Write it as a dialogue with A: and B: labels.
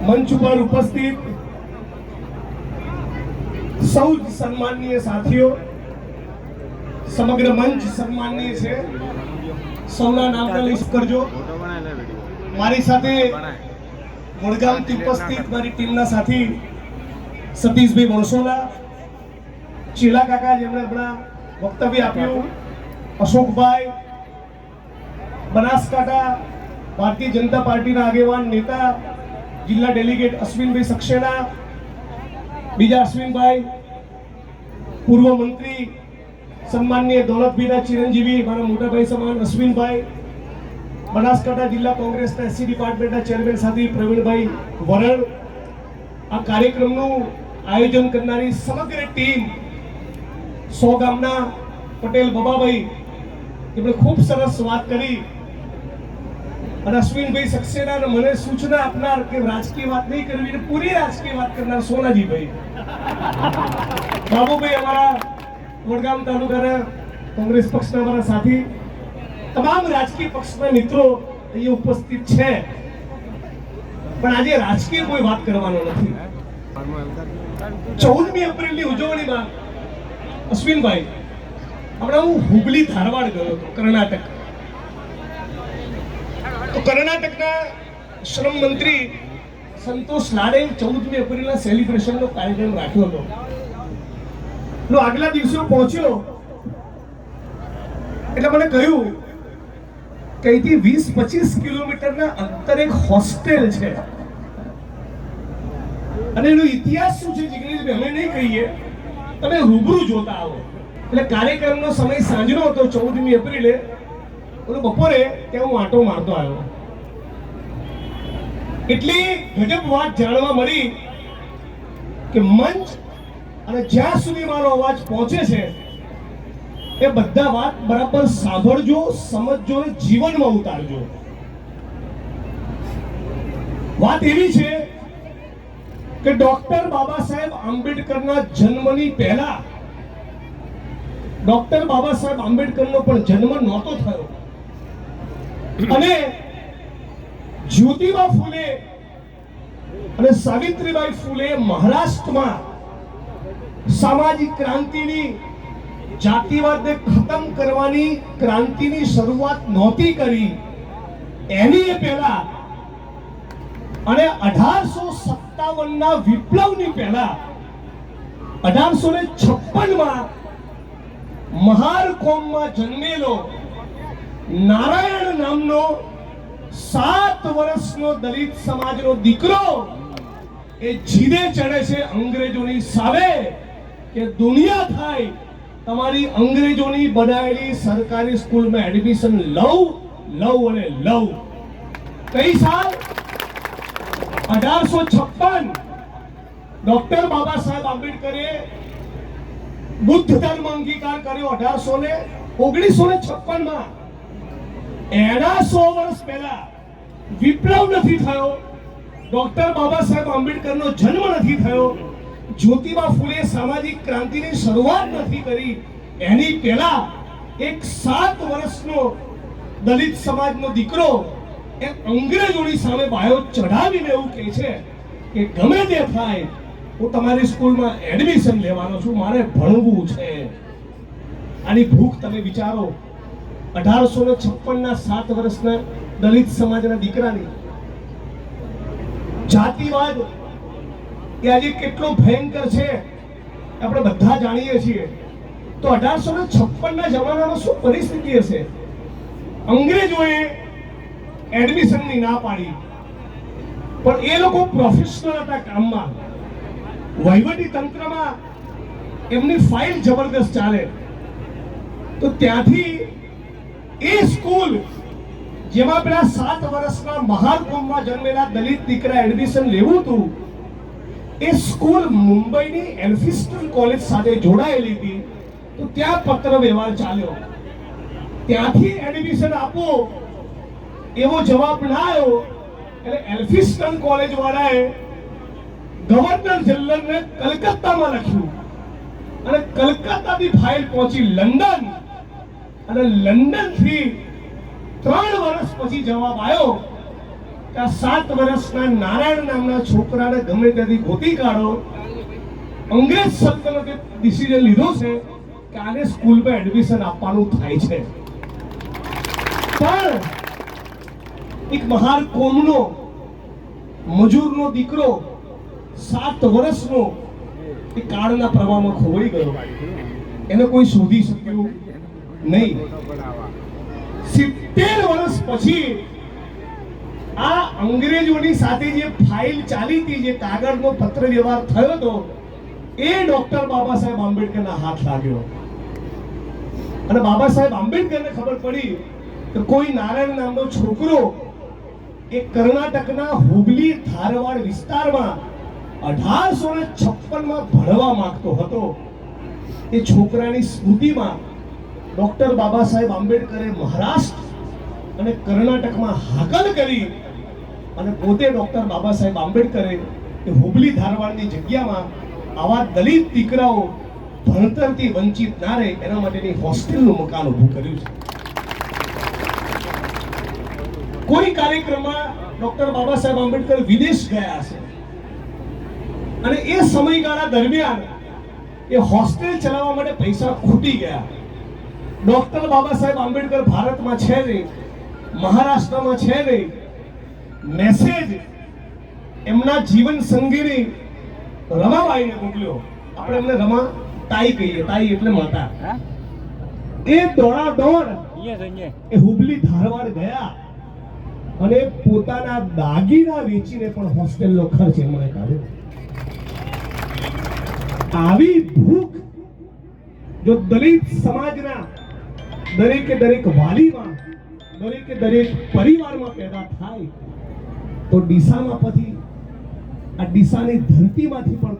A: મંચ ઉપર ઉપસ્થિત સૌ સન્માનનીય સાથીઓ, સમગ્ર મંચ સન્માનનીય છે, સૌના નામના લિસ્ટ કરજો. મારી સાથે વડગામથી ઉપસ્થિત મારી ટીમના સાથી સતીશભાઈ વણસોલા, ચીલા કાકા જેમણે હમણાં વક્તવ્ય આપ્યું, અશોકભાઈ, બનાસકાંઠા ભારતીય જનતા પાર્ટીના આગેવાન નેતા જિલ્લા ડેલિગેટ અશ્વિનભાઈ સક્સેના, બીજા અશ્વિનભાઈ, પૂર્વ મંત્રી સન્માનનીય દોલતભાઈના ચિરંજીવી મારા મોટાભાઈ સમાન અશ્વિનભાઈ, બનાસકાંઠા જિલ્લા કોંગ્રેસના એસસી ડિપાર્ટમેન્ટના ચેરમેન સાથી પ્રવીણભાઈ વરણ, આ કાર્યક્રમનું આયોજન કરનારી સમગ્ર ટીમ, 100 ગામના પટેલ બબાભાઈ, તેમણે ખૂબ સરસ વાત કરી, અને અશ્વિનભાઈ સક્સેના મને સૂચના આપનાર કે રાજકીય વાત નહીં કરવી, પૂરી રાજકીય વાત કરનાર સોનાજીભાઈ, બાબુભાઈ અમારા વડગામ તાલુકાના કોંગ્રેસ પક્ષના અમારા સાથી, તમામ રાજકીય પક્ષના મિત્રો અહીંયા ઉપસ્થિત છે. પણ આજે રાજકીય કોઈ વાત કરવાનો નથી. 14મી એપ્રિલની ઉજવણીમાં અશ્વિનભાઈ, હમણાં હું હુબલી ધારવાડ ગયો હતો, કર્ણાટક. તો કર્ણાટકના શ્રમ મંત્રી સંતોષ લાડે 14મી એપ્રિલના સેલિબ્રેશનનો કાર્યક્રમ રાખ્યો હતો. આગલા દિવસે હું પહોંચ્યો એટલે મને કહ્યું કે અહીંથી 20-25 કિલોમીટરના અંતરે એક હોસ્ટેલ છે, અને એનો ઇતિહાસ શું છે જિગ્નેશભાઈ અમે નહીં કહીએ, તમે રૂબરૂ જોતા આવો. એટલે કાર્યક્રમનો સમય સાંજનો હતો, 14મી એપ્રિલે. બપોરે ત્યાં હું આંટો મારતો આવ્યો. એટલી ગજબ વાત જાણવા મળી કે મંચ અને જ્યાં સુધી મારો અવાજ પહોંચે છે એ બધા વાત બરાબર સાંભળજો, સમજજો અને જીવનમાં ઉતારજો. વાત એવી છે કે ડોક્ટર બાબા સાહેબ આંબેડકરના જન્મની પહેલા ડોક્ટર બાબા સાહેબ આંબેડકરનો પણ જન્મ નહોતો થયો, અને જ્યોતિબા ફૂલે અને સાવિત્રીબાઈ ફૂલે મહારાષ્ટ્રમાં સામાજિક ક્રાંતિની, જાતિવાદને ખતમ કરવાની ક્રાંતિની શરૂઆત નહોતી કરી. એની પહેલા અને 1857ના વિપ્લવની પહેલા 1856માં મહાર કોમમાં જન્મેલો નારાયણ નામનો 7 વર્ષનો દલિત સમાજનો દીકરો એ જીદે ચડે છે અંગ્રેજોની સામે કે દુનિયા થાય, તમારી અંગ્રેજોની બનાવેલી સરકારી સ્કૂલમાં એડમિશન લઉં અને લઉં. કઈ સાલ? 1856. ડોક્ટર બાબા સાહેબ આંબેડકરે બુદ્ધ ધર્મ અંગીકાર કર્યો 1956માં. એના 100 વર્ષ પહેલા વિપ્લવ નથી થયો, ડોક્ટર બાબા સાહેબ આંબેડકરનો જન્મ નથી થયો, જ્યોતિબા ફૂલે સામાજિક ક્રાંતિની શરૂઆત નથી કરી. એની પહેલા એક 7 વર્ષનો દલિત સમાજનો દીકરો એ અંગ્રેજોની સામે બાયો ચઢાવીને એવું કહે છે કે ગમે તે થાય હું તમારી સ્કૂલમાં એડમિશન લેવાનો છું, મારે ભણવું છે. આની ભૂખ તમે વિચારો, 1856ના 7 વર્ષના દલિત સમાજના દીકરાની. જાતિવાદ એ આજે કેટલો ભયંકર છે આપણે બધા જાણીએ છીએ. તો 1856ના જમાનામાં શું પરિસ્થિતિ હશે? અંગ્રેજોએ એડમિશનની ના પાડી, પણ એ લોકો પ્રોફેશનલ હતા કામમાં, વહીવટી તંત્રમાં એમની ફાઇલ જબરદસ્ત ચાલે. તો ત્યાંથી એ સ્કૂલ જેમાં પેલા 7 વર્ષના મહારકોમમાં જન્મેલા દલિત દીકરા એડમિશન લેવું હતું, એ સ્કૂલ મુંબઈની એલ્ફિસ્ટન કોલેજ સાથે જોડાયેલી હતી. તો ત્યાં પત્ર વ્યવહાર ચાલ્યો, ત્યાંથી એડમિશન આપો એવો જવાબ ના આવ્યો, એટલે એલ્ફિસ્ટન કોલેજ વાળાએ ગવર્નર જનરલને કલકત્તામાં લખ્યું, અને કલકત્તાથી ફાઇલ પહોંચી લંડન, અને લંડનથી 3 વર્ષ પછી જવાબ આવ્યો કે આ 7 વર્ષના નારાયણ નામના છોકરાને ગમે ત્યાંથી ગોતી કાઢો. અંગ્રેજ સલ્તનતે ડિસિઝન લીધો છે કે આને સ્કૂલમાં એડમિશન આપવાનું થાય છે. પણ એક મહાર કોમનો મજૂરનો દીકરો 7 વર્ષનો એ કાળના પ્રવાહમાં ખોવાઈ ગયો. એને કોઈ શોધી શક્યું નહીં. 70 વર્ષ પછી આ અંગ્રેજોની સાથે જે ફાઇલ ચાલી હતી, જે કાગળનો પત્ર વ્યવહાર થયો હતો, એ ડોક્ટર બાબા સાહેબ આંબેડકરના હાથ લાગ્યો. અને બાબા સાહેબ આંબેડકરને ખબર પડી કે કોઈ નારાયણ નામનો છોકરો એ કર્ણાટકના હુબલી ધારવાડ વિસ્તારમાં 1856 માં ભણવા માંગતો હતો. એ છોકરાની સ્મૃતિમાં ડોક્ટર બાબા સાહેબ આંબેડકરે મહારાષ્ટ્ર અને કર્ણાટકમાં હાકલ કરી અને પોતે ડોક્ટર બાબા સાહેબ આંબેડકરે એ હુબલી ધારવાડની જગ્યામાં આવા દલિત દીકરાઓ ભણતરથી વંચિત ના રહે એના માટેની હોસ્ટેલનું મકાન ઊભું કર્યું છે. કોઈ કાર્યક્રમમાં ડોક્ટર બાબા સાહેબ આંબેડકર વિદેશ ગયા છે અને એ સમયગાળા દરમિયાન એ હોસ્ટેલ ચલાવવા માટે પૈસા ખૂટી ગયા. ડોક્ટર બાબા સાહેબ આંબેડકર ભારતમાં છે નહીં, મહારાષ્ટ્રમાં છે નહીં. મેસેજ એમના જીવન સંગીની રમાબાઈને મોકલ્યો. આપણે એમને રમા તાઈ કહીએ, તાઈ એટલે માતા. એ દોડાદોડ એ હુબલી ધારવાડ ગયા અને પોતાના દાગીના વેચીને પણ હોસ્ટેલનો ખર્ચ એમણે કાઢ્યો. આવી ભૂખ જો દલિત સમાજના દરેકે દરેક વાલીમાં, દરેકે દરેક પરિવારમાં પેદા થાય તો ડીસામાં પછી આ ડીસાની ધરતીમાંથી પણ